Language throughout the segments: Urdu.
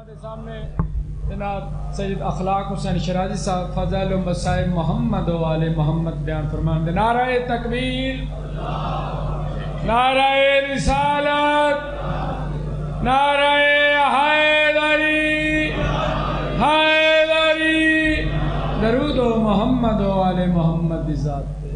ہمارے سامنے جناب سید اخلاق حسین شرازی صاحب فضائل و مصائب محمد و آل محمد بیان فرمان دے. نعرہ تکبیر، نعرہ رسالت، نعرہ حیدری، حیدری، درود و محمد و آل محمد دی ذات پہ.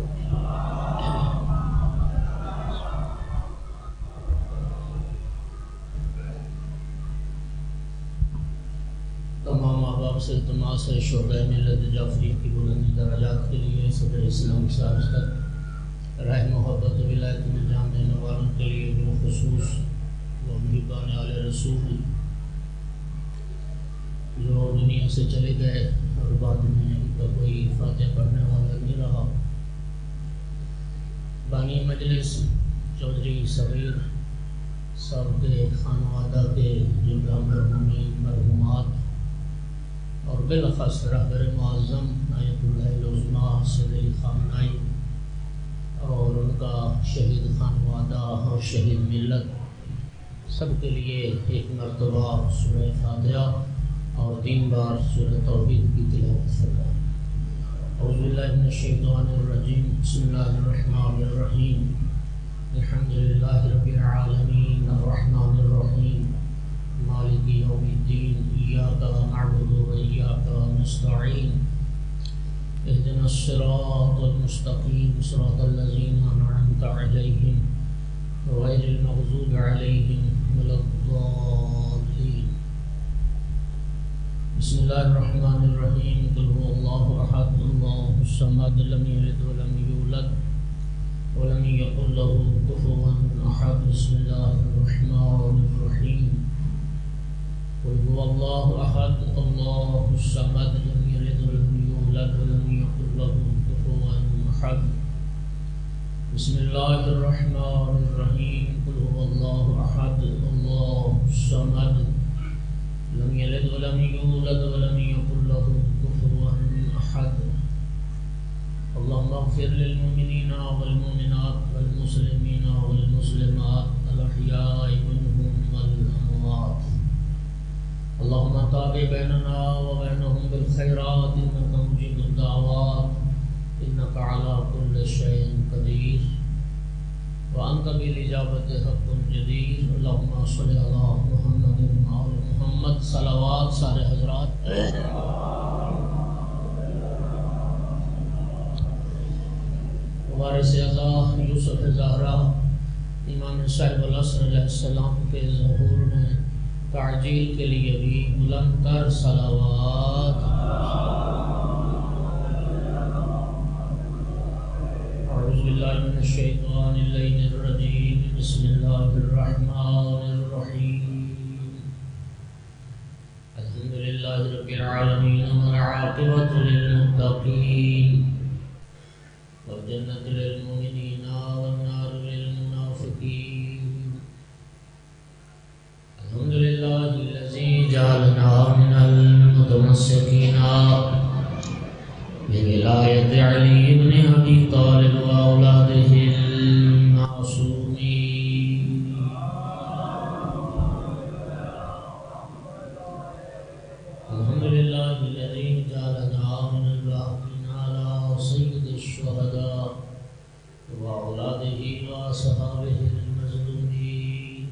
تمام احباب سے التماس ہے شعبہ ملت جعفری کی بلند درجات کے لیے صدر اسلام صاحب تک راہ محبت و ولایت میں جان دینے والوں کے لیے بالخصوص وہ محبان آل رسول جو دنیا سے چلے گئے اور بعد میں ان کا کوئی فاتح پڑھنے والا نہیں رہا. بانی مجلس چودھری صغیر صاحب کے خانوادہ کے جملہ مرحومین مرحومات اور بالخص رہبر معظم نایت اللہ العظمیٰ سید علی خامنائی اور ان کا شہید خانوادہ اور شہید ملت سب کے لیے ایک مرتبہ سورہ فاتحہ اور 3 بار سورہ توحید کی تلاوت فرمائیں. اعوذ باللہ من الشیطان الرجیم، بسم اللہ الرحمن الرحیم، الحمد للہ رب العالمین الرحمن الرحیم مالک یوم الدین، ایاک نعبد و ایاک نستعین، اہدنا الصراط المستقیم، صراط الذین انعمت علیہم غیر المغضوب علیہم ولا الضالین. بسم اللہ الرحمن الرحیم، قل هو اللہ احد اللہ الصمد لم یلد ولم یولد ولم یکن له کفوا احد. بسم اللہ الرحمن الرحیم، قل هو الله أحد الله الصمد لم يلد ولم يولد ولم يكن له كفوا أحد. بسم الله الرحمن الرحيم، قل هو الله أحد الله الصمد لم يلد ولم يولد ولم يكن له كفوا أحد. اللهم اغفر للمؤمنين والمؤمنات والمسلمين والمسلمات الأحياء منهم والأموات. اللهم تابع بيننا وبينهم بالخيرات إنك مجيب الدعوات إنك على كل شيء قدير وأنت بالإجابة حق جدير. اللهم صل على محمد وعلى محمد. صلوات سارے حضرات. وارث اعلیٰ یوسف زہرا امام صاحب العصر علیہ السلام کے ظہور میں تعجیل کے لیے بھی بلند تر صلوات. اعوذ باللہ من الشیطان اللعین الرجیم، بسم اللہ الرحمن الرحیم، الحمد للہ رب العالمین والعاقبۃ للمتقین والجنۃ للمؤمنین والنار للمنافقین. الحمد للہ الذی جعلنا من المتمسکین بولایت علی بن ابی طالب واولادہ المعصومین. الحمد للہ الذی جعلنا من الباقین علی سید الشہداء واولادہ واصحابہ المظلومین.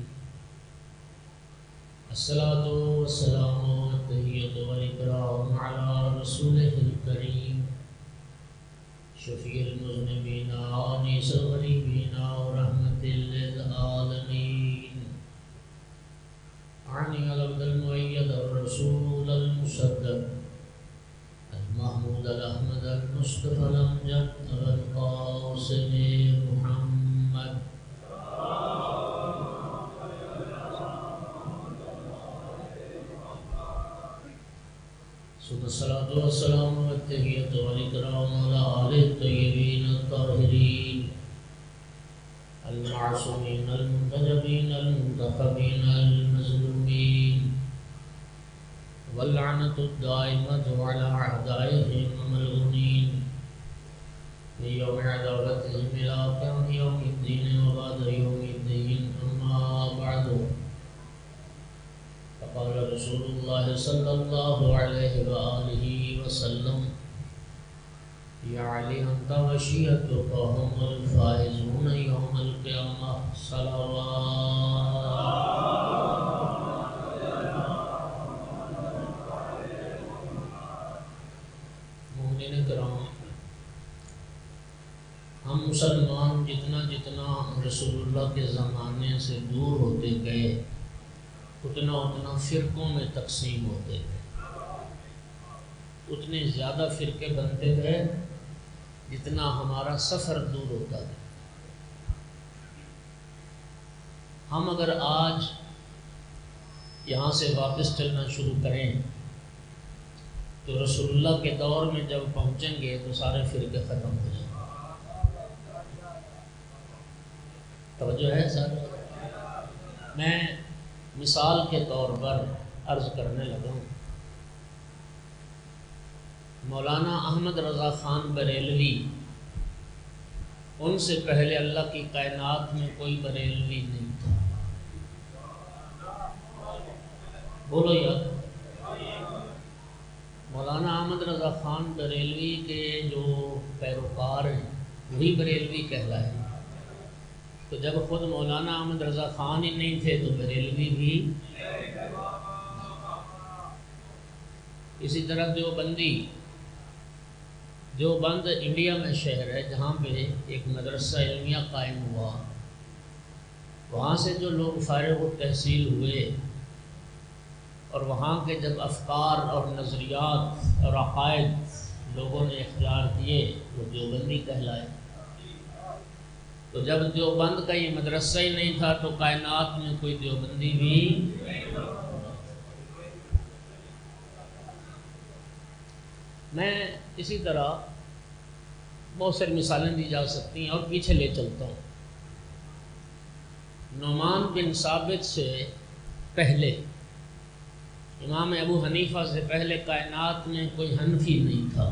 الصلاۃ والسلام والتحیۃ والاکرام علی رسولہ الکریم شفیع المذنبین انیس الغریبین ورحمۃ للعالمین. عنی العبد المؤید الرسول المصدق المحمود الاحمد المصطفى الامجد القاسم محمد. الصلاۃ والسلام والتحیۃ والاکرام علی آلہ الطیبین الطاہرین المعصومین المنتجبین المنتخبین المظلومین واللعنۃ الدائمۃ علی اعدائہم الملعونین فی یوم عداوتہم الی قیام یوم الدین وبعد یوم الدین. اما بعد فقال رسول اللہ صلی اللہ علیہ وآلہ وسلم یا علی انت وشیعتک هم الفائزون یوم القیامہ صلوات. مومنین کرام، ہم مسلمان جتنا جتنا رسول اللہ کے زمانے سے دور ہوتے گئے اتنا اتنا فرقوں میں تقسیم ہوتے گئے، اتنے زیادہ فرقے بنتے گئے جتنا ہمارا سفر دور ہوتا گیا. ہم اگر آج یہاں سے واپس چلنا شروع کریں تو رسول اللہ کے دور میں جب پہنچیں گے تو سارے فرقے ختم ہو جائیں گے. توجہ ہے سر؟ میں مثال کے طور پر عرض کرنے لگا ہوں. مولانا احمد رضا خان بریلوی، ان سے پہلے اللہ کی کائنات میں کوئی بریلوی نہیں تھا. بولو یار. مولانا احمد رضا خان بریلوی کے جو پیروکار ہیں وہی بریلوی کہلائے. تو جب خود مولانا احمد رضا خان ہی نہیں تھے تو بریلوی بھی. اسی طرح دیوبند انڈیا میں شہر ہے جہاں پہ ایک مدرسہ علمیہ قائم ہوا. وہاں سے جو لوگ فارغ التحصیل ہوئے اور وہاں کے جب افکار اور نظریات اور عقائد لوگوں نے اختیار کیے وہ دیوبندی کہلائے. تو جب دیوبند کا یہ مدرسہ ہی نہیں تھا تو کائنات میں کوئی دیوبندی بھی. میں اسی طرح بہت ساری مثالیں دی جا سکتی ہیں اور پیچھے لے چلتا ہوں. نعمان بن ثابت سے پہلے، امام ابو حنیفہ سے پہلے کائنات میں کوئی حنفی نہیں تھا.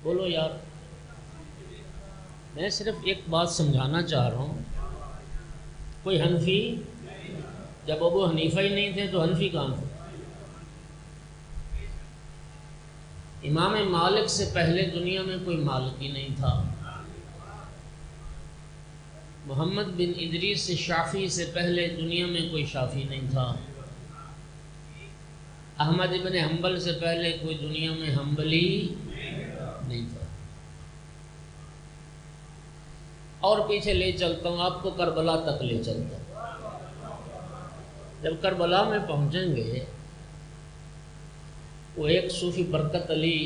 بولو یار. میں صرف ایک بات سمجھانا چاہ رہا ہوں، کوئی حنفی، جب ابو حنیفہ ہی نہیں تھے تو حنفی کہاں تھے؟ امام مالک سے پہلے دنیا میں کوئی مالکی نہیں تھا. محمد بن ادریس سے شافعی سے پہلے دنیا میں کوئی شافعی نہیں تھا. احمد بن حنبل سے پہلے کوئی دنیا میں حنبلی نہیں تھا. اور پیچھے لے چلتا ہوں، آپ کو کربلا تک لے چلتا ہوں. جب کربلا میں پہنچیں گے وہ ایک صوفی برکت علی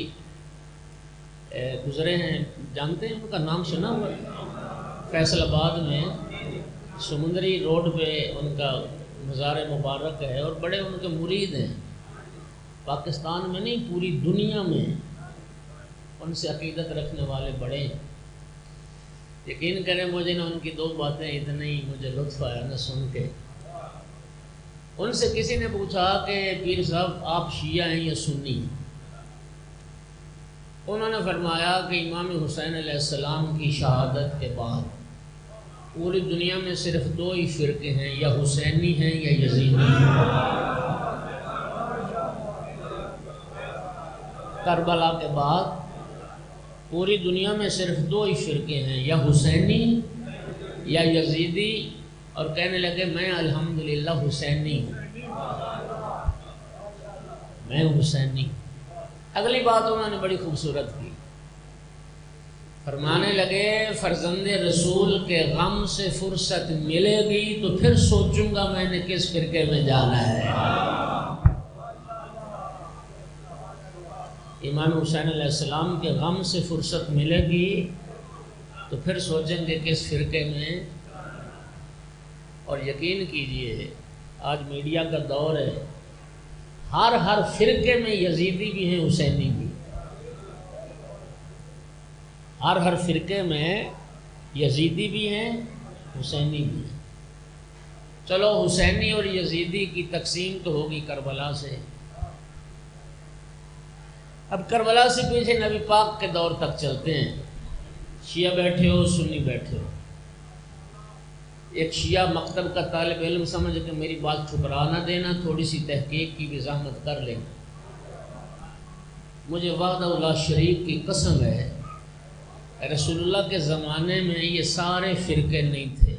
گزرے ہیں، جانتے ہیں ان کا نام سنا ہوا؟ فیصل آباد میں سمندری روڈ پہ ان کا مزار مبارک ہے اور بڑے ان کے مرید ہیں. پاکستان میں نہیں پوری دنیا میں ان سے عقیدت رکھنے والے بڑے ہیں. یقین کریں مجھے نا ان کی دو باتیں اتنی مجھے لطف آیا نا سن کے. ان سے کسی نے پوچھا کہ پیر صاحب آپ شیعہ ہیں یا سنی؟ انہوں نے فرمایا کہ امام حسین علیہ السلام کی شہادت کے بعد پوری دنیا میں صرف دو ہی فرقے ہیں، یا حسینی ہیں یا یزیدی ہیں. کربلا کے بعد پوری دنیا میں صرف دو ہی فرقے ہیں، یا حسینی یا یزیدی. اور کہنے لگے میں الحمدللہ حسینی ہوں، میں حسینی. اگلی بات انہوں نے بڑی خوبصورت کی، فرمانے لگے فرزند رسول کے غم سے فرصت ملے گی تو پھر سوچوں گا میں نے کس فرقے میں جانا ہے. امام حسین علیہ السلام کے غم سے فرصت ملے گی تو پھر سوچیں گے کس فرقے میں. اور یقین کیجئے آج میڈیا کا دور ہے، ہر فرقے میں یزیدی بھی ہیں، حسینی بھی. ہر فرقے میں یزیدی بھی ہیں، حسینی بھی ہیں. چلو حسینی اور یزیدی کی تقسیم تو ہوگی کربلا سے. اب کربلا سے پیچھے نبی پاک کے دور تک چلتے ہیں. شیعہ بیٹھے ہو، سنی بیٹھے ہو، ایک شیعہ مکتب کا طالب علم سمجھ کہ میری بات ٹھکرا نہ دینا، تھوڑی سی تحقیق کی بھی زحمت کر لیں۔ مجھے وحدہ لا شریک کی قسم ہے، رسول اللہ کے زمانے میں یہ سارے فرقے نہیں تھے،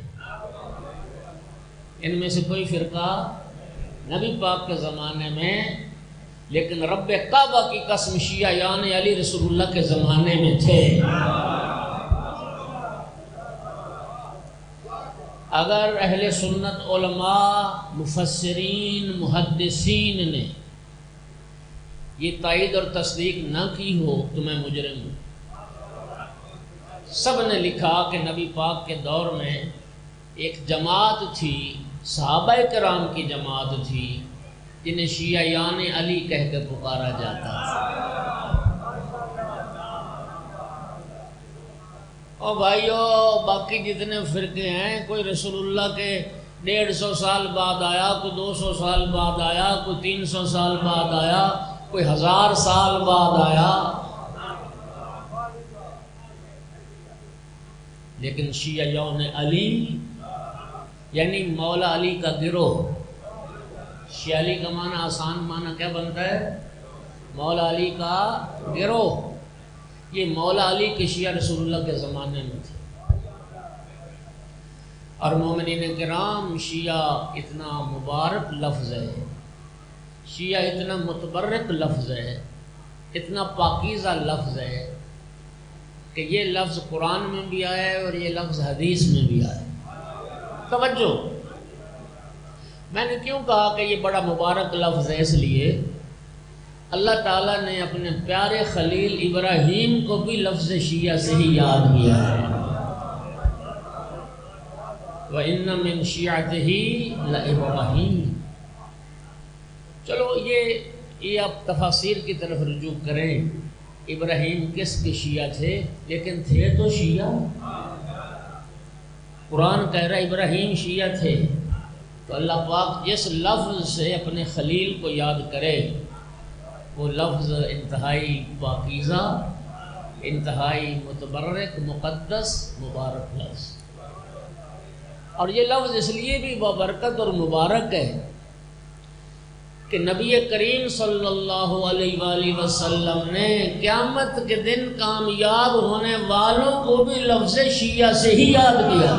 ان میں سے کوئی فرقہ نبی پاک کے زمانے میں، لیکن رب کعبہ کی قسم شیعہ یعنی علی رسول اللہ کے زمانے میں تھے۔ اگر اہل سنت علماء، مفسرین، محدثین نے یہ تائید اور تصدیق نہ کی ہو تو میں مجرم ہوں۔ سب نے لکھا کہ نبی پاک کے دور میں ایک جماعت تھی، صحابہ کرام کی جماعت تھی، جنہیں شیعہ یعنی علی کہہ کے پکارا جاتا تھا۔ اور بھائیو، باقی جتنے فرقے ہیں، کوئی رسول اللہ کے 150 سال بعد آیا، کوئی 200 سال بعد آیا، کوئی 300 سال بعد آیا، کوئی 1000 سال بعد آیا، لیکن شیعہ یعنی علی یعنی مولا علی کا گروہ۔ شیعہ علی کا معنی آسان معنی کیا بنتا ہے؟ مولا علی کا گروہ۔ یہ مولا علی کے شیعہ رسول اللہ کے زمانے میں تھے۔ اور مومنین کرام، شیعہ اتنا مبارک لفظ ہے، شیعہ اتنا متبرک لفظ ہے، اتنا پاکیزہ لفظ ہے کہ یہ لفظ قرآن میں بھی آیا ہے اور یہ لفظ حدیث میں بھی آیا ہے۔ توجہ، میں نے کیوں کہا کہ یہ بڑا مبارک لفظ ہے؟ اس لیے اللہ تعالیٰ نے اپنے پیارے خلیل ابراہیم کو بھی لفظ شیعہ سے ہی یاد کیا ہے۔ وَإِنَّ مِن شِيعَتِهِ لَإِبْرَاهِيمَ۔ چلو یہ آپ تفاسیر کی طرف رجوع کریں، ابراہیم کس کے شیعہ تھے؟ لیکن تھے تو شیعہ۔ قرآن کہہ رہا ابراہیم شیعہ تھے، تو اللہ پاک جس لفظ سے اپنے خلیل کو یاد کرے وہ لفظ انتہائی پاکیزہ، انتہائی متبرک، مقدس، مبارک لفظ۔ اور یہ لفظ اس لیے بھی بابرکت اور مبارک ہے کہ نبی کریم صلی اللہ علیہ وآلہ وسلم نے قیامت کے دن کامیاب ہونے والوں کو بھی لفظ شیعہ سے ہی یاد کیا۔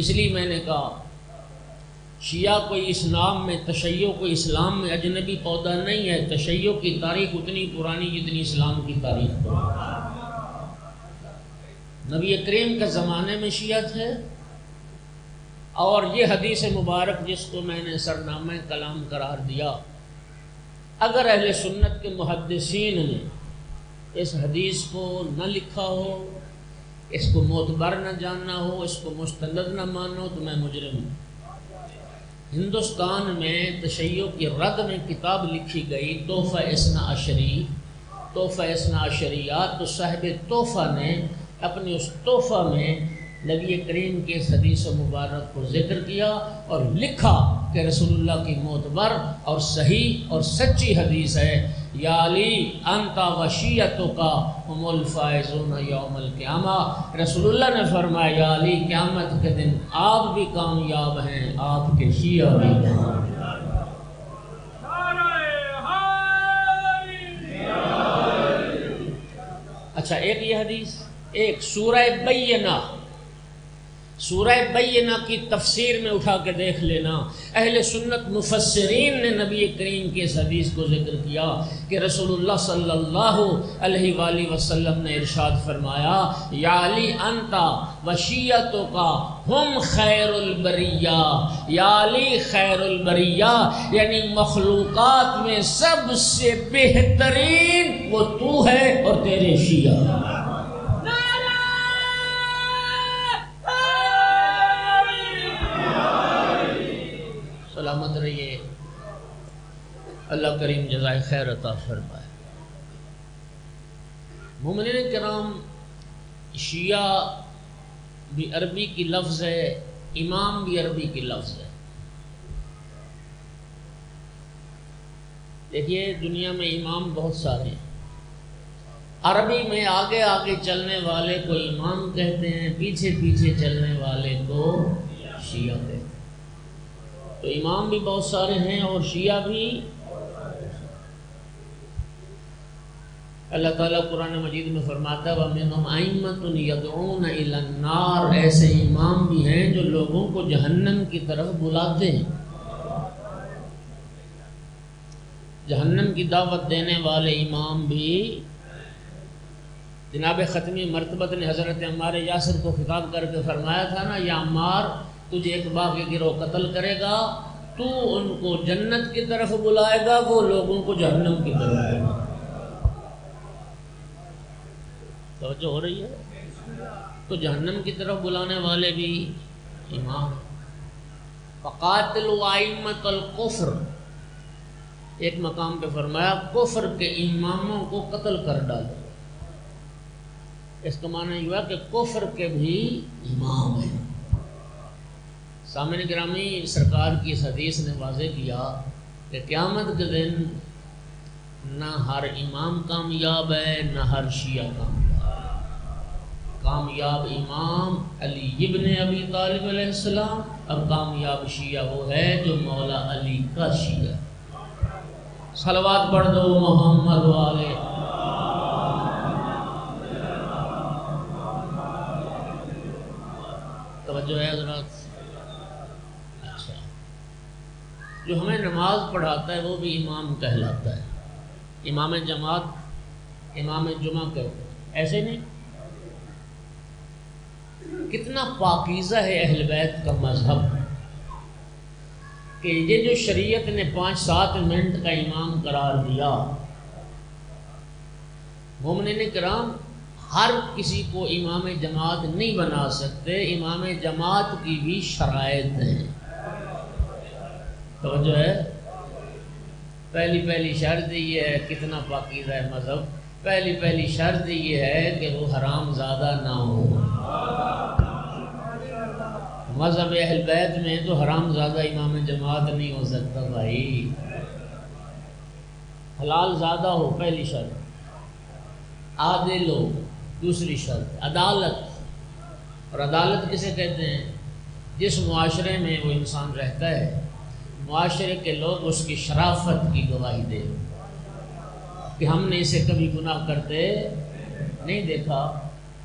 اس لیے میں نے کہا شیعہ کوئی اسلام میں، تشیع کوئی اسلام میں اجنبی پودا نہیں ہے۔ تشیع کی تاریخ اتنی پرانی جتنی اسلام کی تاریخ پرانی۔ نبی کریم کے زمانے میں شیعہ تھے، اور یہ حدیث مبارک جس کو میں نے سرنامہ کلام قرار دیا، اگر اہل سنت کے محدثین نے اس حدیث کو نہ لکھا ہو، اس کو معتبر نہ جاننا ہو، اس کو مستند نہ ماننا ہو، تو میں مجرم ہوں۔ ہندوستان میں تشیع کی رد میں کتاب لکھی گئی تحفہ اثنا عشری، تحفہ اثنا عشریات، تو صاحب تحفہ نے اپنے اس تحفہ میں نبی کریم کے اس حدیث مبارک کو ذکر کیا اور لکھا کہ رسول اللہ کی معتبر اور صحیح اور سچی حدیث ہے، یا علی انت و شیعتک هم الفائزون یوم القیامہ۔ رسول اللہ نے فرمایا یا علی قیامت کے دن آپ بھی کامیاب ہیں، آپ کے شیعہ بھی کامیاب۔ اچھا، ایک یہ حدیث، ایک سورہ بینہ، سورہ بینہ کی تفسیر میں اٹھا کے دیکھ لینا، اہل سنت مفسرین نے نبی کریم کی اس حدیث کو ذکر کیا کہ رسول اللہ صلی اللہ علیہ وآلہ وسلم نے ارشاد فرمایا یا علی انت و شیعتک ہم خیر البریہ، یا علی خیر البریہ، یعنی مخلوقات میں سب سے بہترین وہ تو ہے اور تیرے شیعہ۔ سلامت رہیے، اللہ کریم جزائے خیر عطا فرمائے۔ مومنین کرام، شیعہ بھی عربی کی لفظ ہے، امام بھی عربی کی لفظ ہے۔ دیکھیے دنیا میں امام بہت سارے ہیں، عربی میں آگے آگے چلنے والے کو امام کہتے ہیں، پیچھے پیچھے چلنے والے کو شیعہ کہتے ہیں۔ تو امام بھی بہت سارے ہیں اور شیعہ بھی۔ اللہ تعالیٰ قرآن مجید میں فرماتا ہے وَمِنْهُمْ أَئِمَّةٌ يَدْعُونَ إِلَى النَّارِ، ایسے امام بھی ہیں جو لوگوں کو جہنم کی طرف بلاتے ہیں۔ جہنم کی دعوت دینے والے امام بھی۔ جناب ختمی مرتبت نے حضرت عمار یاسر کو خطاب کر کے فرمایا تھا نا، یا عمار تجھے ایک باغی گروہ قتل کرے گا، تو ان کو جنت کی طرف بلائے گا، وہ لوگوں کو جہنم کی طرف بلائے گا۔ توجہ ہو رہی ہے؟ تو جہنم کی طرف بلانے والے بھی امام۔ فقاتلوا ائمۃ الکفر، ایک مقام پہ فرمایا کفر کے اماموں کو قتل کر ڈالو۔ اس کا معنی یہ ہوا کہ کفر کے بھی امام ہیں۔ سامعین گرامی، سرکار کی اس حدیث نے واضح کیا کہ قیامت کے دن نہ ہر امام کامیاب ہے نہ ہر شیعہ کامیاب۔ کامیاب امام علی ابن ابی طالب علیہ السلام، اور کامیاب شیعہ وہ ہے جو مولا علی کا شیعہ۔ صلوات پڑھ دو محمد والے۔ توجہ ہے حضرات؟ اچھا، جو ہمیں نماز پڑھاتا ہے وہ بھی امام کہلاتا ہے۔ امام جماعت، امام جمعہ کہتے ہیں، ایسے نہیں؟ کتنا پاکیزہ ہے اہل بیت کا مذہب کہ یہ جو شریعت نے 5-7 منٹ کا امام قرار دیا، مومنین کرام ہر کسی کو امام جماعت نہیں بنا سکتے، امام جماعت کی بھی شرائط ہیں۔ توجہ ہے؟ پہلی شرط یہ ہے، کتنا پاکیزہ ہے مذہب، پہلی شرط یہ ہے کہ وہ حرام زادہ نہ ہو۔ مذہب اہل بیت میں تو حرام زادہ امام جماعت نہیں ہو سکتا بھائی، حلال زادہ ہو پہلی شرط، عادل ہو دوسری شرط، عدالت۔ اور عدالت کسے کہتے ہیں؟ جس معاشرے میں وہ انسان رہتا ہے، معاشرے کے لوگ اس کی شرافت کی گواہی دے کہ ہم نے اسے کبھی گناہ کرتے نہیں دیکھا،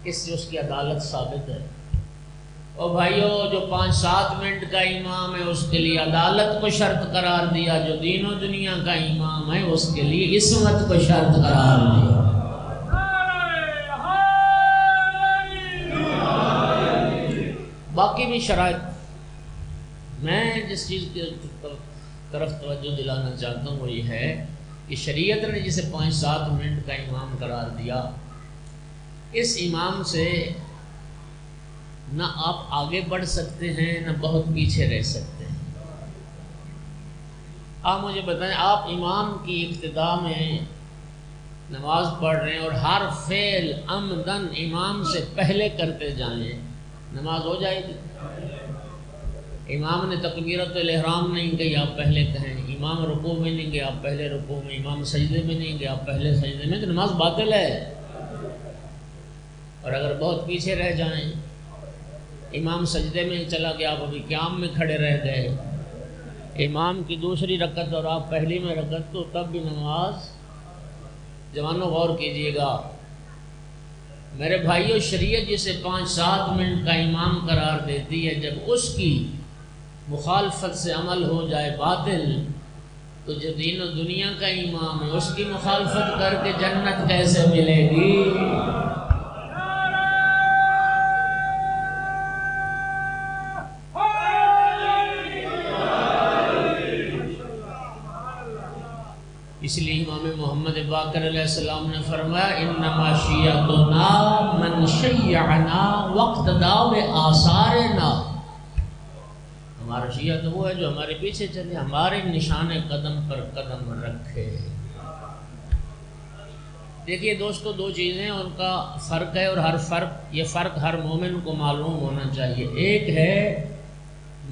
اس سے اس کی عدالت ثابت ہے۔ اور بھائیو، جو 5-7 منٹ کا امام ہے اس کے لیے عدالت کو شرط قرار دیا، جو دین و دنیا کا امام ہے اس کے لیے عصمت کو شرط قرار دیا۔ باقی بھی شرائط، میں جس چیز کی طرف توجہ دلانا چاہتا ہوں وہ یہ ہے کہ شریعت نے جسے 5-7 منٹ کا امام قرار دیا، اس امام سے نہ آپ آگے بڑھ سکتے ہیں نہ بہت پیچھے رہ سکتے ہیں۔ آپ مجھے بتائیں، آپ امام کی ابتدا میں نماز پڑھ رہے ہیں اور ہر فعل عمدن امام سے پہلے کرتے جائیں، نماز ہو جائے گی؟ امام نے تکبیرۃ الاحرام نہیں کہی، آپ پہلے کہیں۔ امام رکوع میں نہیں گئے، آپ پہلے رکوع میں۔ امام سجدے میں نہیں گئے، آپ پہلے سجدے میں، تو نماز باطل ہے۔ اور اگر بہت پیچھے رہ جائیں، امام سجدے میں چلا گیا، آپ ابھی قیام میں کھڑے رہ گئے، امام کی دوسری رکعت اور آپ پہلی میں رکعت، تو تب بھی نماز، جوانوں غور کیجئے گا میرے بھائیو، شریعت جسے 5-7 منٹ کا امام قرار دیتی ہے، جب اس کی مخالفت سے عمل ہو جائے باطل، تو جو دین و دنیا کا امام ہے اس کی مخالفت کر کے جنت کیسے ملے گی؟ اس لیے امام محمد باقر علیہ السلام نے فرمایا انما شیعتنا من شیعنا واقتداء بآثارنا، ہمارا شیعہ تو وہ ہے جو ہمارے پیچھے چلے، ہمارے نشان قدم پر قدم رکھے۔ دیکھیے دوستو، 2 چیزیں ان کا فرق ہے، اور یہ فرق ہر مومن کو معلوم ہونا چاہیے۔ ایک ہے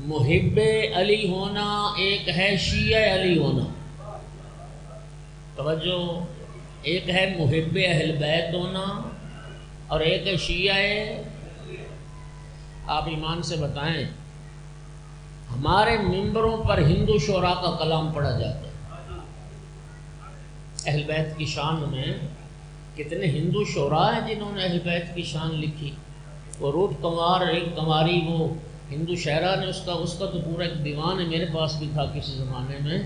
محب علی ہونا، ایک ہے شیعہ علی ہونا۔ توجہ، ایک ہے محب اہل بیت ہونا اور ایک ہے شیعہ ہے۔ آپ ایمان سے بتائیں، ہمارے ممبروں پر ہندو شعراء کا کلام پڑھا جاتا ہے۔ اہل بیت کی شان میں کتنے ہندو شعراء ہیں جنہوں نے اہل بیت کی شان لکھی۔ وہ روپ کنوار ایک کنواری، وہ ہندو شاعرہ نے اس کا تو پورا ایک دیوان ہے، میرے پاس بھی تھا کسی زمانے میں،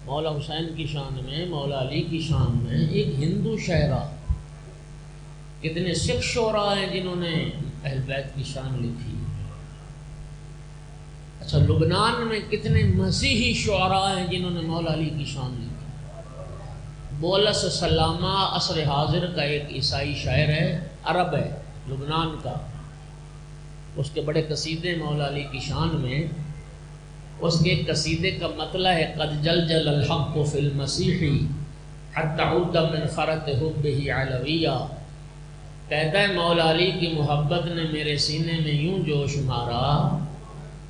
مولا حسین کی شان میں، مولا علی کی شان میں ایک ہندو شاعرہ۔ کتنے سکھ شعراء ہیں جنہوں نے اہل بیت کی شان لکھی۔ اچھا، لبنان میں کتنے مسیحی شعراء ہیں جنہوں نے مولا علی کی شان لکھی۔ بولس سلامہ عصر حاضر کا ایک عیسائی شاعر ہے، عرب ہے، لبنان کا، اس کے بڑے قصیدے مولا علی کی شان میں۔ اس کے قصیدے کا مطلع ہے قد جلجل الحق فی المسیح حتی عود من فرط حبہ علویہ۔ کہتا ہے مولا علی کی محبت نے میرے سینے میں یوں جوش مارا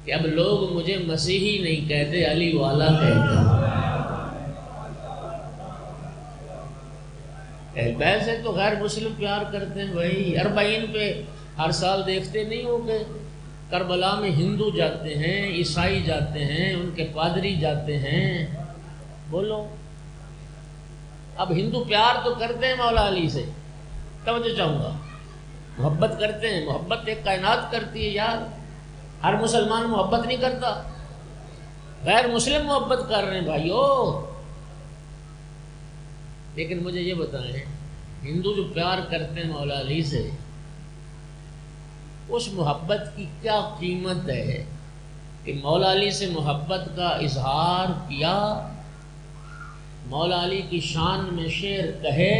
کہ اب لوگ مجھے مسیحی نہیں کہتے، علی والا کہتے ہیں۔ اہل بیت سے تو غیر مسلم پیار کرتے ہیں بھائی۔ اربعین پہ ہر سال دیکھتے نہیں ہو کہ کربلا میں ہندو جاتے ہیں، عیسائی جاتے ہیں، ان کے پادری جاتے ہیں۔ بولو، اب ہندو پیار تو کرتے ہیں مولا علی سے، توجہ چاہوں گا، محبت کرتے ہیں، محبت ایک کائنات کرتی ہے یار۔ ہر مسلمان محبت نہیں کرتا، غیر مسلم محبت کر رہے ہیں بھائیو۔ لیکن مجھے یہ بتائیں، ہندو جو پیار کرتے ہیں مولا علی سے، اس محبت کی کیا قیمت ہے کہ مولا علی سے محبت کا اظہار کیا، مولا علی کی شان میں شعر کہے،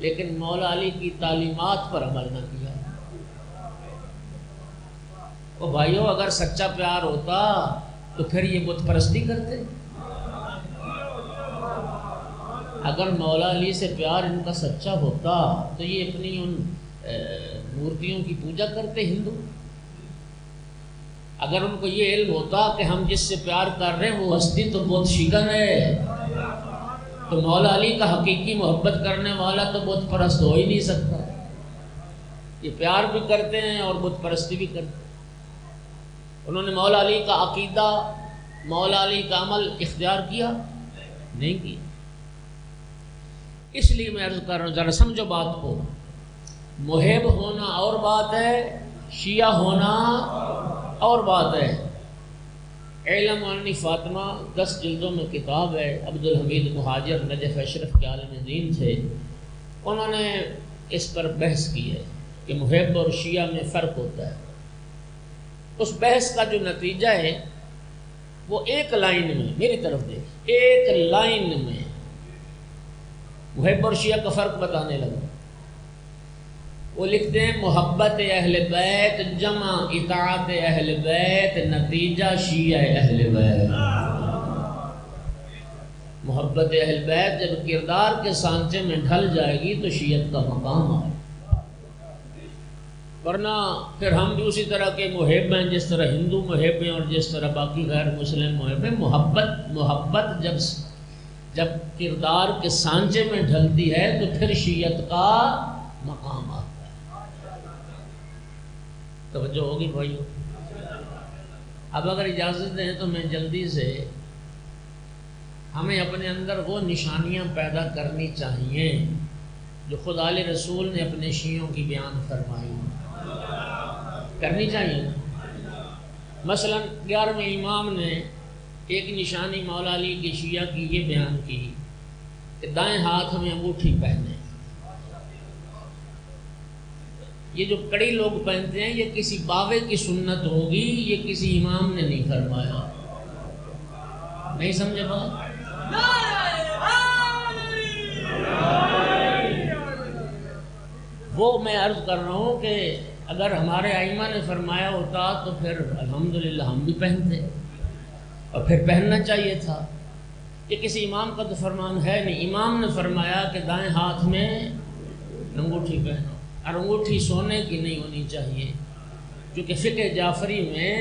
لیکن مولا علی کی تعلیمات پر عمل نہ کیا۔ او بھائیو، اگر سچا پیار ہوتا تو پھر یہ بت پرستی کرتے۔ اگر مولا علی سے پیار ان کا سچا ہوتا تو یہ اپنی ان مورتیوں کی پوجا کرتے ہندو۔ اگر ان کو یہ علم ہوتا کہ ہم جس سے پیار کر رہے ہیں وہ ہستی تو بت شکن ہے، تو مولا علی کا حقیقی محبت کرنے والا تو بت پرست ہو ہی نہیں سکتا۔ یہ پیار بھی کرتے ہیں اور بت پرستی بھی کرتے ہیں۔ انہوں نے مولا علی کا عقیدہ، مولا علی کا عمل اختیار کیا نہیں کیا۔ اس لیے میں عرض کر رہا ہوں، ذرا سمجھو بات کو، محب ہونا اور بات ہے، شیعہ ہونا اور بات ہے۔ علم عنی فاطمہ 10 جلدوں میں کتاب ہے، عبدالحمید مہاجر نجف اشرف کے عالم دین تھے، انہوں نے اس پر بحث کی ہے کہ محب اور شیعہ میں فرق ہوتا ہے۔ اس بحث کا جو نتیجہ ہے وہ ایک لائن میں، میری طرف دیکھ، ایک لائن میں محب اور شیعہ کا فرق بتانے لگا۔ وہ لکھتے ہیں محبت اہل بیت جمع اطاعت اہل بیت نتیجہ شیعہ اہل بیت۔ محبت اہل بیت جب کردار کے سانچے میں ڈھل جائے گی تو شیعت کا مقام آئے، ورنہ پھر ہم بھی اسی طرح کے محب ہیں جس طرح ہندو محب ہیں اور جس طرح باقی غیر مسلم محب ہیں۔ محبت جب کردار کے سانچے میں ڈھلتی ہے تو پھر شیعت کا مقام آتا ہے۔ توجہ ہوگی بھائیو۔ اب اگر اجازت دیں تو میں جلدی سے، ہمیں اپنے اندر وہ نشانیاں پیدا کرنی چاہیے جو خدا علیہ رسول نے اپنے شیعوں کی بیان فرمائی، کرنی چاہیے۔ مثلا 11ویں امام نے ایک نشانی مولا علی کی شیعہ کی یہ بیان کی کہ دائیں ہاتھ میں انگوٹھی پہنے۔ یہ جو کڑی لوگ پہنتے ہیں یہ کسی باوے کی سنت ہوگی، یہ کسی امام نے نہیں فرمایا۔ نہیں سمجھے بات؟ وہ میں عرض کر رہا ہوں کہ اگر ہمارے ائمہ نے فرمایا ہوتا تو پھر الحمدللہ ہم بھی پہنتے، اور پھر پہننا چاہیے تھا۔ یہ کسی امام کا تو فرمان ہے نہیں، امام نے فرمایا کہ دائیں ہاتھ میں انگوٹھی پہنو، اور انگوٹھی سونے کی نہیں ہونی چاہیے، کیونکہ فقہ جعفری میں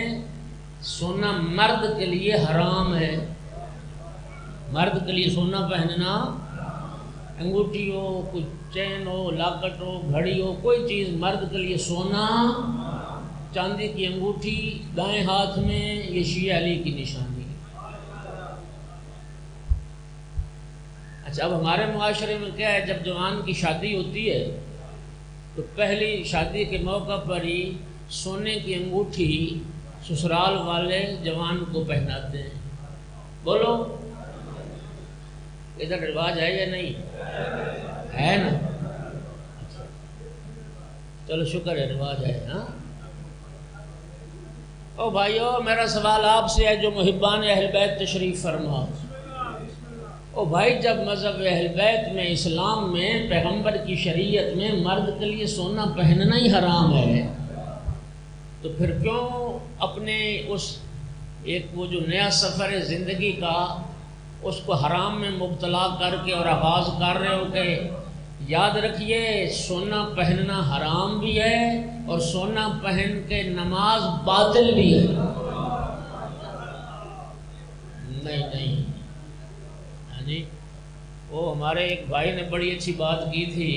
سونا مرد کے لیے حرام ہے، مرد کے لیے سونا پہننا انگوٹھی ہو, کوئی چین ہو, لاکٹ ہو, گھڑی ہو, کوئی چیز مرد کے لیے سونا, چاندی کی انگوٹھی دائیں ہاتھ میں, یہ شیعہ علی کی نشانی ہے. اچھا, اب ہمارے معاشرے میں کیا ہے, جب جوان کی شادی ہوتی ہے تو پہلی شادی کے موقع پر ہی سونے کی انگوٹھی سسرال والے جوان کو پہناتے ہیں. بولو ادھر رواج ہے یا نہیں ہے؟ نا, چلو شکر ہے رواج ہے. ہاں او بھائیو, میرا سوال آپ سے ہے جو محبان اہل بیت تشریف فرما. او بھائی, جب مذہب اہل بیت میں, اسلام میں, پیغمبر کی شریعت میں مرد کے لیے سونا پہننا ہی حرام ہے, تو پھر کیوں اپنے اس ایک وہ جو نیا سفر زندگی کا اس کو حرام میں مبتلا کر کے اور آغاز کر رہے ہو کہ یاد رکھیے سونا پہننا حرام بھی ہے اور سونا پہن کے نماز باطل بھی ہے. نہیں ہاں جی, وہ ہمارے ایک بھائی نے بڑی اچھی بات کی تھی.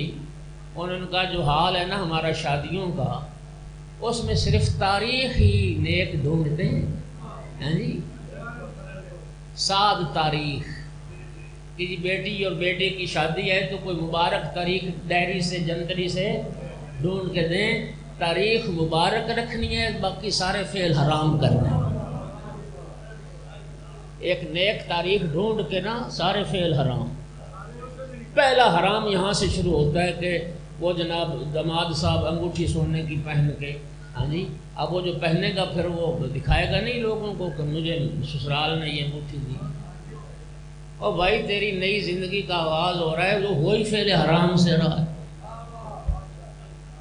انہوں نے کہا جو حال ہے نا ہمارا شادیوں کا, اس میں صرف تاریخ ہی نیک ڈھونڈتے ہیں. ہاں جی, سعد تاریخ کہ جی بیٹی اور بیٹے کی شادی ہے تو کوئی مبارک تاریخ ڈائری سے جنتری سے ڈھونڈ کے دیں, تاریخ مبارک رکھنی ہے, باقی سارے فعل حرام کرنے ہیں. ایک نیک تاریخ ڈھونڈ کے نا سارے فعل حرام. پہلا حرام یہاں سے شروع ہوتا ہے کہ وہ جناب داماد صاحب انگوٹھی سونے کی پہن کے, ہاں جی, اب وہ جو پہنے گا پھر وہ دکھائے گا نہیں لوگوں کو کہ مجھے سسرال نے یہ انگوٹھی دی. اور بھائی تیری نئی زندگی کا آغاز ہو رہا ہے, وہ وہی فعل حرام سے رہا ہے,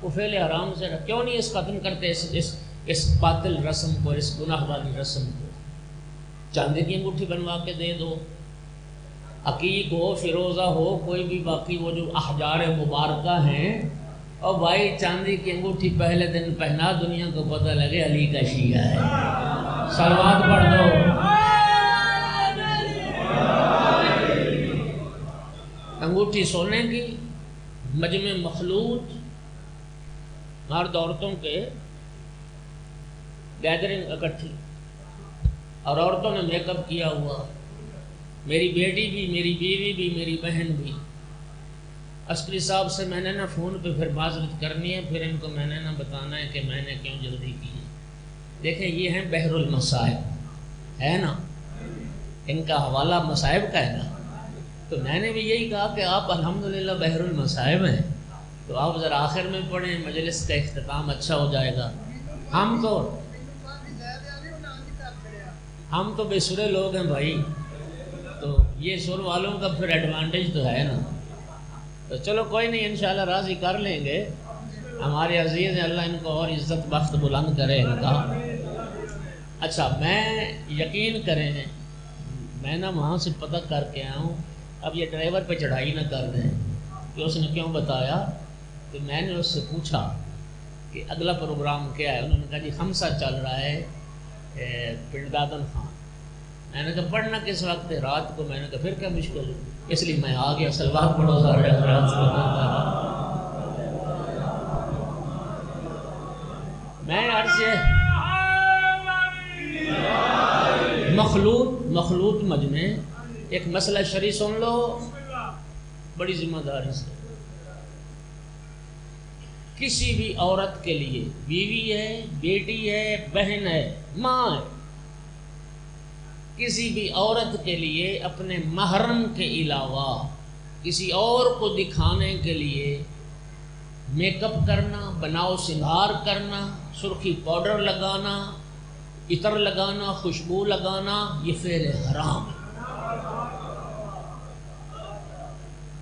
وہ فعل حرام سے رہا. کیوں نہیں اس ختم کرتے اس باطل رسم کو, اس گناہ والی رسم کو؟ چاندی کی انگوٹھی بنوا کے دے دو, عقیق ہو, فیروزہ ہو, کوئی بھی باقی وہ جو احجار مبارکہ ہیں. اور بھائی چاندی کی انگوٹھی پہلے دن پہنا, دنیا کو پتہ لگے علی کا شیعہ ہے. صلوات پڑھ دو. انگوٹھی سونے کی, مجمع مخلوط, مرد عورتوں کے گیدرنگ اکٹھی, اور عورتوں نے میک اپ کیا ہوا, میری بیٹی بھی, میری بیوی بھی, میری بہن بھی. عسکری صاحب سے میں نے نا فون پہ پھر معذرت کرنی ہے, پھر ان کو میں نے نا بتانا ہے کہ میں نے کیوں جلدی کی ہے. دیکھیں یہ ہیں بحر المصائب, ہے نا, ان کا حوالہ مصائب کا ہے نا. تو میں نے بھی یہی کہا کہ آپ الحمدللہ بحر المصائب ہیں, تو آپ ذرا آخر میں پڑھیں, مجلس کا اختتام اچھا ہو جائے گا. ہم تو بے سرے لوگ ہیں بھائی, تو یہ سر والوں کا پھر ایڈوانٹیج تو ہے نا. تو چلو کوئی نہیں, انشاءاللہ راضی کر لیں گے. ہمارے عزیز ہیں, اللہ ان کو اور عزت بخت بلند کرے ان کا. اچھا, میں یقین کریں, میں نا وہاں سے پتہ کر کے آیا ہوں. اب یہ ڈرائیور پہ چڑھائی نہ کر دیں کہ اس نے کیوں بتایا. تو میں نے اس سے پوچھا کہ اگلا پروگرام کیا ہے. انہوں نے کہا جی خمسہ چل رہا ہے پنڈ دادن خان. میں نے کہا پڑھنا کس وقت ہے؟ رات کو. میں نے کہا پھر کیا مشکل ہے, اس لیے میں آ گیا. صلوات پڑھو سارے حضرات. میں عرض مخلوط مجمع, ایک مسئلہ شرعی سن لو بڑی ذمہ داری سے. کسی بھی عورت کے لیے, بیوی ہے, بیٹی ہے, بہن ہے, ماں ہے, کسی بھی عورت کے لیے اپنے محرم کے علاوہ کسی اور کو دکھانے کے لیے میک اپ کرنا, بناؤ سنگار کرنا, سرخی پاؤڈر لگانا, عطر لگانا, خوشبو لگانا, یہ فعل حرام ہے.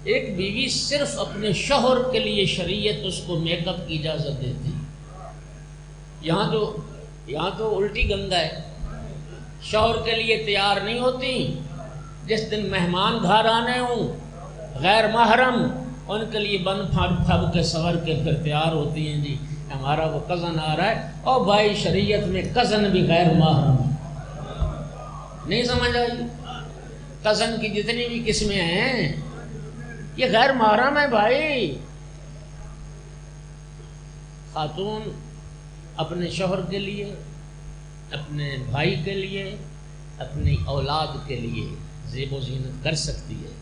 ایک بیوی صرف اپنے شوہر کے لیے شریعت اس کو میک اپ کی اجازت دیتی. یہاں تو الٹی گنگا ہے. شوہر کے لیے تیار نہیں ہوتی. جس دن مہمان گھر آنے ہوں غیر محرم, ان کے لیے بن پھب کے سور کے پھر تیار ہوتی ہیں. جی ہمارا وہ کزن آ رہا ہے. اور بھائی شریعت میں کزن بھی غیر محرم ہے. نہیں سمجھ آئی؟ کزن کی جتنی بھی قسمیں ہیں یہ غیر محرم ہے بھائی. خاتون اپنے شوہر کے لیے، اپنے بھائی کے لیے، اپنی اولاد کے لیے زیب و زینت کر سکتی ہے،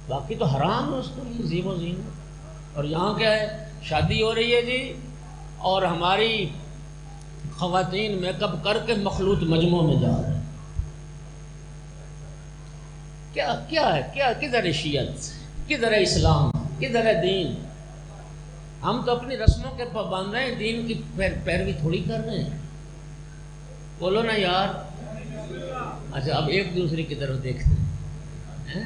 باقی تو حرام ہے اس کے لیے زیب و زینت. اور یہاں کیا ہے، شادی ہو رہی ہے جی اور ہماری خواتین میک اپ کر کے مخلوط مجموعوں میں جا رہے ہیں. کیا ہے، کیا کدھر ہے شیعت، کدھر ہے اسلام، کدھر ہے دین؟ ہم تو اپنی رسموں کے پابند ہیں، دین کی پیروی تھوڑی کر رہے ہیں. بولو نا یار. اچھا اب ایک دوسرے کی طرف دیکھتے ہیں.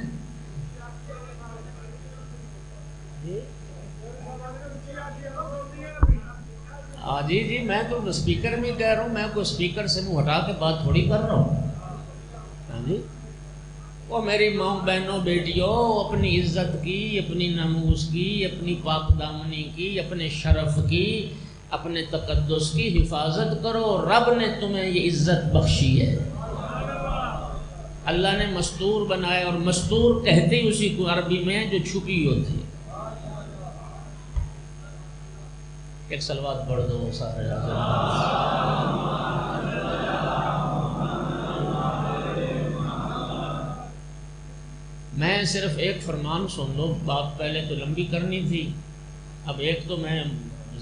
جی میں تو اسپیکر میں کہہ رہا ہوں، میں کوئی اسپیکر سے منہ ہٹا کے بات تھوڑی کر رہا ہوں. ہاں جی، وہ میری ماں بہنوں بیٹیوں، اپنی عزت کی، اپنی ناموس کی، اپنی پاک دامنی کی، اپنے شرف کی، اپنے تقدس کی حفاظت کرو. رب نے تمہیں یہ عزت بخشی ہے. اللہ نے مستور بنایا، اور مستور کہتے ہی اسی کو عربی میں جو چھپی ہوتی ہے. ایک صلوات پڑھ دو سارے. میں صرف ایک فرمان سن لو، بات پہلے تو لمبی کرنی تھی، اب ایک تو میں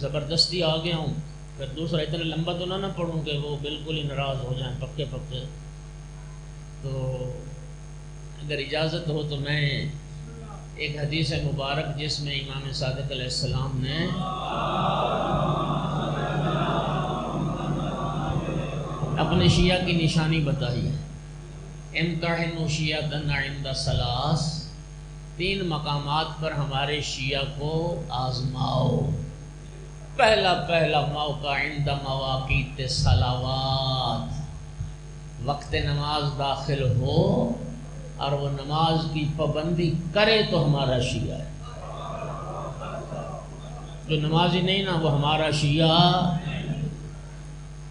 زبردستی آ گیا ہوں، پھر دوسرا اتنا لمبا تو نہ پڑھوں کہ وہ بالکل ہی ناراض ہو جائیں پکے. تو اگر اجازت ہو تو میں ایک حدیث مبارک جس میں امام صادق علیہ السلام نے اپنے شیعہ کی نشانی بتائی ہے. امتحنوا شیعتنا عند ثلاث، 3 مقامات پر ہمارے شیعہ کو آزماؤ. پہلا موقع عند مواقیت الصلوات، وقت نماز داخل ہو اور وہ نماز کی پابندی کرے تو ہمارا شیعہ ہے. جو نمازی نہیں نا وہ ہمارا شیعہ.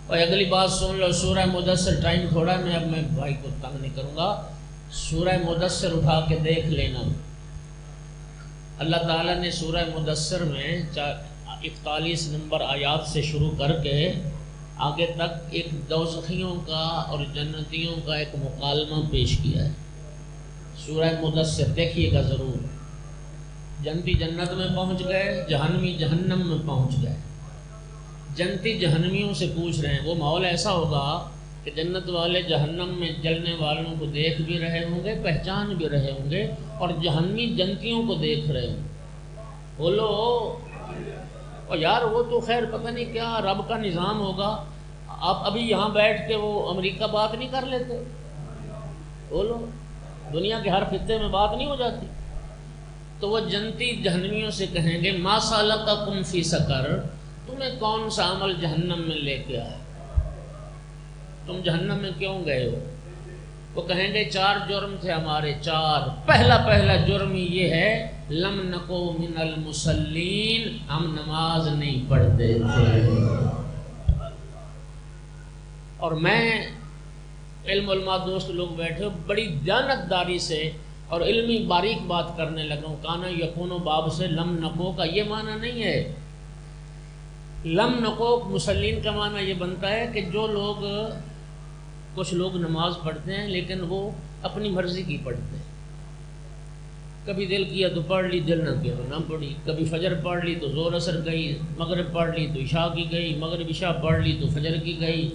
اور اگلی بات سن لو، سورہ مدثر، ٹائم تھوڑا ہے، اب میں بھائی کو تنگ نہیں کروں گا. سورہ مدثر اٹھا کے دیکھ لینا. اللہ تعالیٰ نے سورہ مدثر میں 41 نمبر آیات سے شروع کر کے آگے تک ایک دوزخیوں کا اور جنتیوں کا ایک مکالمہ پیش کیا ہے. سورہ مدثر دیکھیے گا ضرور. جنتی جنت میں پہنچ گئے، جہنمی جہنم میں پہنچ گئے. جنتی جہنمیوں سے پوچھ رہے ہیں، وہ ماحول ایسا ہوگا کہ جنت والے جہنم میں جلنے والوں کو دیکھ بھی رہے ہوں گے، پہچان بھی رہے ہوں گے، اور جہنمی جنتیوں کو دیکھ رہے ہوں گے. بولو اور یار وہ تو خیر پتہ نہیں کیا رب کا نظام ہوگا. آپ ابھی یہاں بیٹھ کے وہ امریکہ بات نہیں کر لیتے؟ بولو دنیا کے ہر خطے میں بات نہیں ہو جاتی؟ تو وہ جنتی جہنمیوں سے کہیں گے ما سلککم فی سقر، تمہیں کون سا عمل جہنم میں لے کے آئے، تم جہنم میں کیوں گئے ہو؟ وہ کہیں گے 4 جرم تھے ہمارے، 4. پہلا جرم یہ ہے لم نکو من المصلین، ہم نماز نہیں پڑھتے تھے. اور میں علم علماء دوست لوگ بیٹھے بڑی دیانتداری سے اور علمی باریک بات کرنے لگا ہوں. کانا یکونو باب سے لم نکو کا یہ معنی نہیں ہے. لم نکو مسلین کا معنی یہ بنتا ہے کہ جو لوگ، کچھ لوگ نماز پڑھتے ہیں لیکن وہ اپنی مرضی کی پڑھتے ہیں. کبھی دل کیا تو پڑھ لی، دل نہ کیا تو نہ پڑھی. کبھی فجر پڑھ لی تو زور اثر گئی، مغرب پڑھ لی تو عشاء کی گئی، مغرب عشاء پڑھ لی تو فجر کی گئی.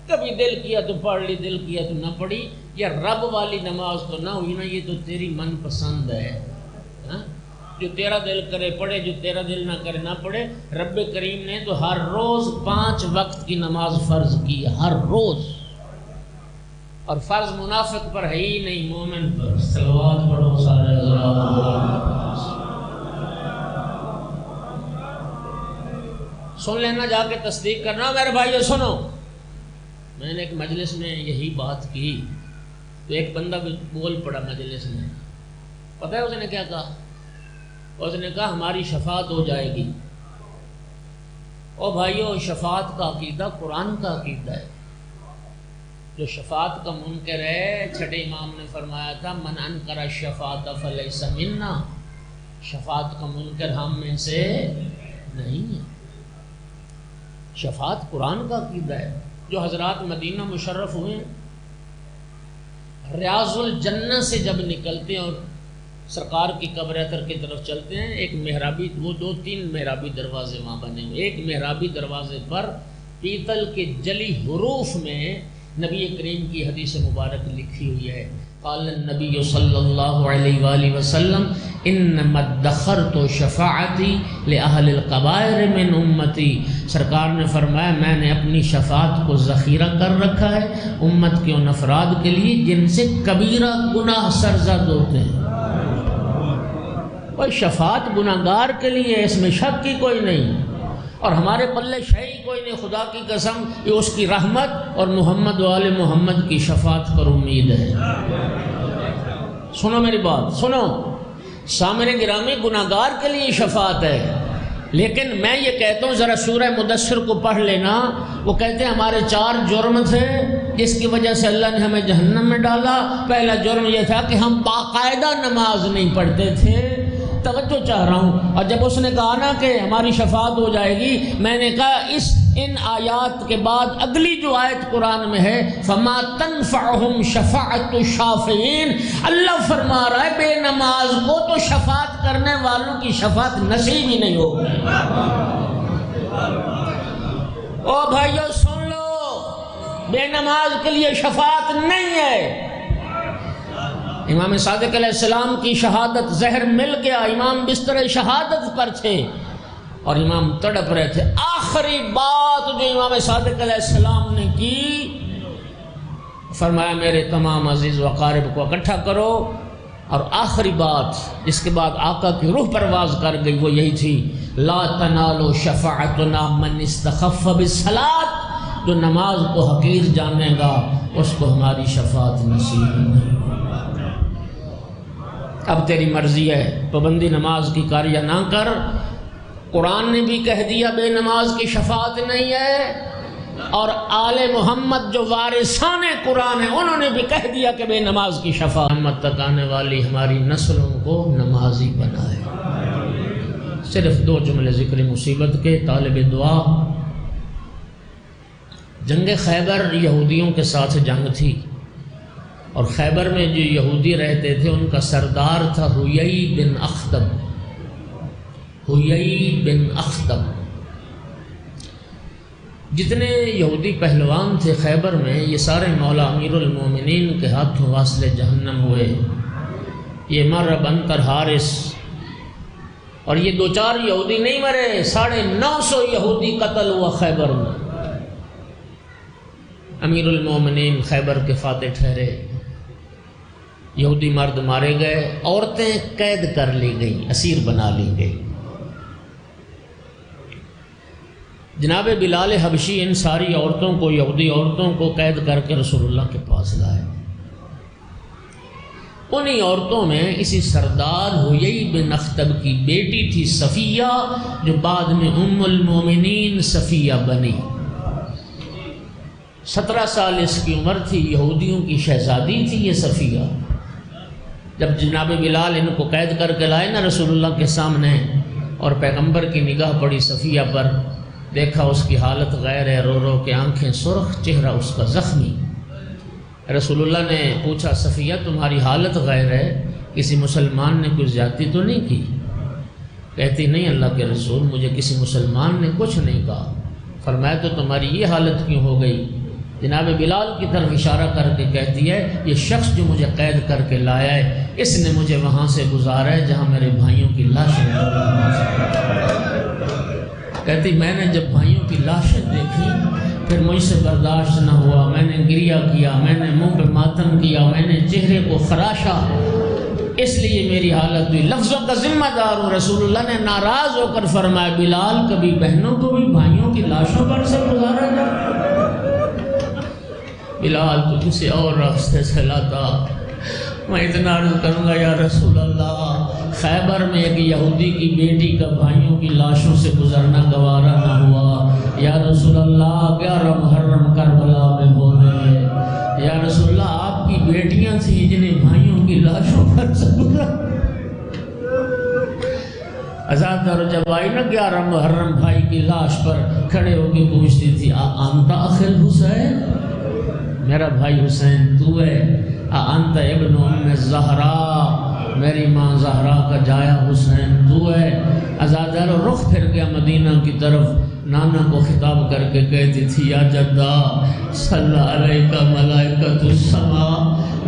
کبھی دل کیا تو پڑھ لی، دل کیا تو نہ پڑھی. یہ رب والی نماز تو نہ ہوئی نا، یہ تو تیری من پسند ہے. جو تیرا دل کرے پڑھے، جو تیرا دل نہ کرے نہ پڑھے. رب کریم نے تو ہر روز 5 وقت کی نماز فرض کی، ہر روز. اور فرض منافق پر ہے ہی نہیں، مومن پر. صلوات پڑھو سارے. سن لینا، جا کے تصدیق کرنا. میرے بھائیو سنو، میں نے ایک مجلس میں یہی بات کی تو ایک بندہ بول پڑا مجلس میں. پتہ ہے اس نے کیا کہا؟ اس نے کہا ہماری شفاعت ہو جائے گی. او بھائیو، شفاعت کا عقیدہ قرآن کا عقیدہ ہے. جو شفاعت کا منکر ہے، چھٹے امام نے فرمایا تھا من انکر الشفاعت فلیس منا، شفاعت کا منکر ہم میں سے نہیں ہے۔ شفاعت قرآن کا عقیدہ ہے۔ جو حضرات مدینہ مشرف ہوئے ریاض الجنہ سے جب نکلتے ہیں اور سرکار کی قبر اطہر کی طرف چلتے ہیں، ایک محرابی، وہ 2-3 محرابی دروازے وہاں بنے ہوئے، ایک محرابی دروازے پر پیتل کے جلی حروف میں نبی کریم کی حدیث مبارک لکھی ہوئی ہے، قال النبی صلی اللہ علیہ وآلہ وسلم انما ادخرت شفاعتی لأہل القبائر من امتی، سرکار نے فرمایا میں نے اپنی شفاعت کو ذخیرہ کر رکھا ہے امت کے ان افراد کے لیے جن سے کبیرہ گناہ سرزد ہوتے ہیں۔ اور شفاعت گناہگار کے لیے اس میں شک کی کوئی نہیں، اور ہمارے پلے شہی کوئی نہیں، خدا کی قسم یہ اس کی رحمت اور محمد و آل محمد کی شفاعت پر امید ہے۔ سنو میری بات، سنو سامنے گرامی، گناہگار کے لیے شفاعت ہے، لیکن میں یہ کہتا ہوں ذرا سورہ مدثر کو پڑھ لینا۔ وہ کہتے ہیں ہمارے 4 جرم تھے جس کی وجہ سے اللہ نے ہمیں جہنم میں ڈالا۔ پہلا جرم یہ تھا کہ ہم باقاعدہ نماز نہیں پڑھتے تھے، توجہ چاہ رہا ہوں۔ اور جب اس نے کہا نا کہ ہماری شفاعت ہو جائے گی، میں نے کہا ان آیات کے بعد اگلی جو آیت قرآن میں ہے فما تنفعہم شفاعت الشافعین، اللہ فرما رہا ہے بے نماز کو تو شفاعت کرنے والوں کی شفاعت نصیب ہی نہیں ہوگی۔ او بھائیو سن لو، بے نماز کے لیے شفاعت نہیں ہے۔ امام صادق علیہ السلام کی شہادت، زہر مل گیا، امام بستر شہادت پر تھے اور امام تڑپ رہے تھے۔ آخری بات جو امام صادق علیہ السلام نے کی، فرمایا میرے تمام عزیز و اقارب کو اکٹھا کرو، اور آخری بات جس کے بعد آقا کی روح پرواز کر گئی وہ یہی تھی، لا تنالوا شفاعتنا من استخف بالصلاۃ، جو نماز کو حقیر جانے گا اس کو ہماری شفاعت نصیب نہیں۔ اب تیری مرضی ہے، پابندی نماز کی کاریہ نہ کر۔ قرآن نے بھی کہہ دیا بے نماز کی شفاعت نہیں ہے، اور آل محمد جو وارثان قرآن ہیں انہوں نے بھی کہہ دیا کہ بے نماز کی شفاعت۔ محمد تک آنے والی ہماری نسلوں کو نمازی بنائے۔ صرف 2 جملے ذکر مصیبت کے، طالب دعا۔ جنگ خیبر یہودیوں کے ساتھ جنگ تھی، اور خیبر میں جو یہودی رہتے تھے ان کا سردار تھا حیی بن اخطب۔ حیی بن اخطب، جتنے یہودی پہلوان تھے خیبر میں یہ سارے مولا امیر المومنین کے ہاتھوں واصل جہنم ہوئے۔ یہ مر بنتر حارث، اور یہ 2-4 یہودی نہیں مرے، 950 یہودی قتل ہوا خیبر میں۔ امیر المومنین خیبر کے فاتح ٹھہرے، یہودی مرد مارے گئے، عورتیں قید کر لی گئیں، اسیر بنا لی گئی۔ جناب بلال حبشی ان ساری عورتوں کو، یہودی عورتوں کو قید کر کے رسول اللہ کے پاس لائے۔ انہی عورتوں میں اسی سردار حیی بن اخطب کی بیٹی تھی صفیہ، جو بعد میں ام المومنین صفیہ بنی۔ 17 سال اس کی عمر تھی، یہودیوں کی شہزادی تھی یہ صفیہ۔ جب جناب بلال ان کو قید کر کے لائے نا رسول اللہ کے سامنے، اور پیغمبر کی نگاہ پڑی صفیہ پر، دیکھا اس کی حالت غیر ہے، رو رو کے آنکھیں سرخ، چہرہ اس کا زخمی۔ رسول اللہ نے پوچھا صفیہ تمہاری حالت غیر ہے، کسی مسلمان نے کچھ زیادتی تو نہیں کی؟ کہتی نہیں اللہ کے رسول، مجھے کسی مسلمان نے کچھ نہیں کہا۔ فرمایا تو تمہاری یہ حالت کیوں ہو گئی؟ جناب بلال کی طرف اشارہ کر کے کہتی ہے یہ شخص جو مجھے قید کر کے لایا ہے اس نے مجھے وہاں سے گزارا ہے جہاں میرے بھائیوں کی لاشیں کہتی میں نے جب بھائیوں کی لاشیں دیکھی پھر مجھ سے برداشت نہ ہوا، میں نے گریہ کیا، میں نے منہ پہ ماتم کیا، میں نے چہرے کو خراشا، اس لیے میری حالت ہوئی، لفظوں کا ذمہ دار ہوں۔ رسول اللہ نے ناراض ہو کر فرمایا بلال کبھی بہنوں کو بھی بھائیوں کی لاشوں پر سے گزارا جائے؟ بلال تو کسی اور راستے سے لاتا۔ میں اتنا عرض کروں گا یا رسول اللہ، خیبر میں ایک یہودی کی بیٹی کا بھائیوں کی لاشوں سے گزرنا گوارا نہ ہوا، یا رسول اللہ 11 محرم کربلا میں ہو گئے، تھیں جنہیں بھائیوں کی لاشوں پر صبر آزاد اور جب آئی نا 11 محرم بھائی کی لاش پر کھڑے ہو کے پوچھتی تھی انت اخل حسین، میرا بھائی حسین تو ہے، انت ابن ام زہرا، میری ماں زہرا کا جایا حسین تو ہے۔ آزادار رخ پھر گیا مدینہ کی طرف، نانا کو خطاب کر کے کہتی تھی یا جدہ صلی علیکہ ملائکۃ السماء،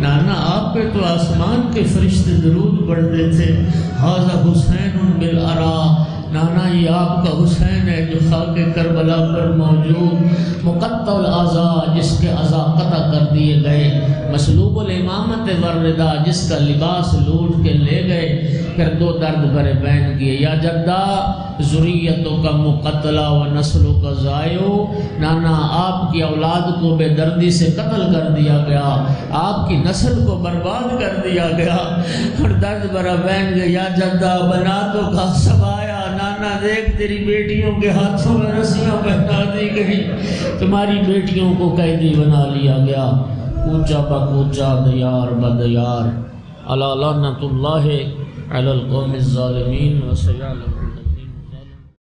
نانا آپ پہ تو آسمان کے فرشتے درود پڑھتے تھے، ھذا حسین بالعراء، نانا یہ آپ کا حسین ہے جو خاک کربلا پر موجود، مقطع الاعضاء جس کے اعضاء قطع کر دیے گئے، مسلوب الامامت والردا جس کا لباس لوٹ کے لے گئے۔ پھر دو درد بھرے بیان کیے، یا جدہ ذریتوں کا مقتلہ و نسلوں کا ضائع، نانا آپ کی اولاد کو بے دردی سے قتل کر دیا گیا، آپ کی نسل کو برباد کر دیا گیا۔ اور درد بھرا بیان کیا، یا جدہ بناتوں کا سبایا، نانا دیکھ تیری بیٹیوں کے ہاتھوں میں رسیاں پہنا دی گئی، تمہاری بیٹیوں کو قیدی بنا لیا گیا، کوچا بکوچا دیار بدیار، الا لعنت اللہ علی القوم الظالمین وسیعلم